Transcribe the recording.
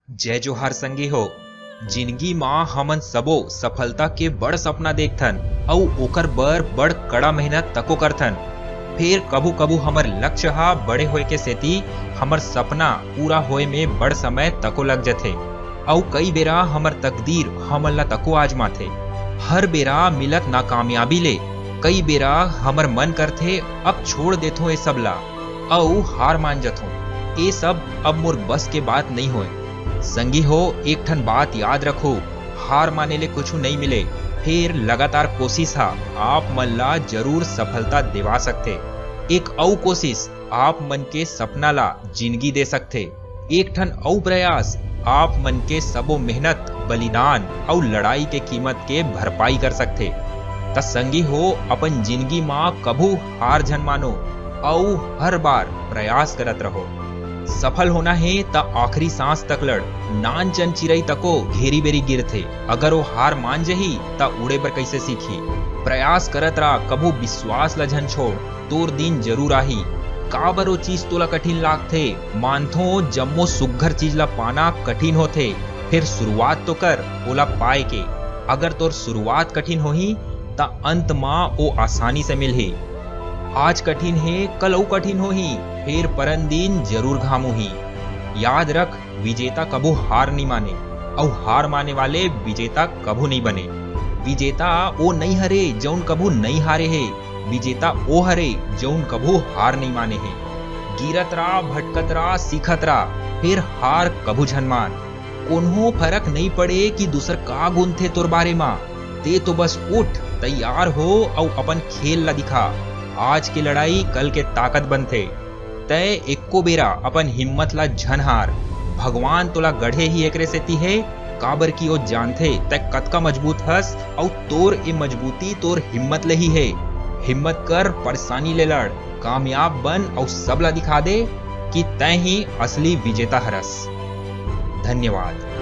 जय जोहार संगी हो। जिंदगी मां हमन सबो सफलता के बड़ सपना देखथन अउ ओकर बर बड़ कड़ा मेहनत तको करथन। फिर कभू कभू हमर लक्ष्य हा बड़े होए के सेती हमर सपना पूरा होए में बड़ समय तको लग जथे अउ कई बेरा हमर तकदीर हमन ला तको आजमाथे। हर बेरा मिलत नाकामयाबी ले कई बेरा हमर मन करथे अब छोड़ देथो ए सब ला अउ हार मान जथो। ए सब अब मोर बस के बात नहीं होए। संगी हो, एक ठन बात याद रखो, हार माने ले कुछ नहीं मिले, फिर लगातार कोशिश हा आप मन ला जरूर सफलता दिवा सकथे। एक अउ कोशिश आप मन के सपना ला जिंदगी दे सकथे। एक ठन अउ प्रयास आप मन के सबो मेहनत, बलिदान और लड़ाई के कीमत के भरपाई कर सकथे। त संगी हो, अपन जिंदगी मां कभू हार जन मानो और हर बार प्रयास करत रहो। सफल होना है त आखिरी सांस तक लड़, नान चन चिरई तको घेरी बेरी गिरथे। अगर वो हार मान जही त उड़े पर कैसे सीखी। प्रयास करत रहा, कभू विश्वास ला झन छोड़, तोर दिन जरूर आही। काबर वो चीज तोला कठिन लागथे, मानथो जम्मो सुघ्घर चीज ला पाना कठिन होथे, फिर शुरुआत तो कर ओला पाए के। अगर तोर शुरुआत कठिन होही त अंत मां वो आसानी से मिलही। आज कठिन है कल और कठिन होही, फिर परन दिन जरूर घाम होही। याद रख, विजेता कबू हार नहीं माने और हार माने वाले विजेता कबू नहीं बने। विजेता वो नहीं हरे जौन कबू नहीं हारे है, विजेता वो हरे जौन कबू हार नहीं माने है। गिरत रहा, भटकत रहा, सीखत रहा, फिर हार कबू झन मान। कोन्हो फर्क नहीं पड़े कि दूसर का गुण थे तोर बारे मा, ते तो बस उठ, तैयार हो और अपन खेल ला दिखा। आज की लड़ाई कल के ताकत बनथे। तय एको बेरा अपन हिम्मत ला झन हार। भगवान तोला गढ़े ही एकरे सेती है, काबर की ओ जानथे तय कतका मजबूत हस और तोर ए मजबूती तोर हिम्मत ले ही है। हिम्मत कर, परेशानी ले लड़, कामयाब बन और सबला दिखा दे कि तय ही असली विजेता हरस। धन्यवाद।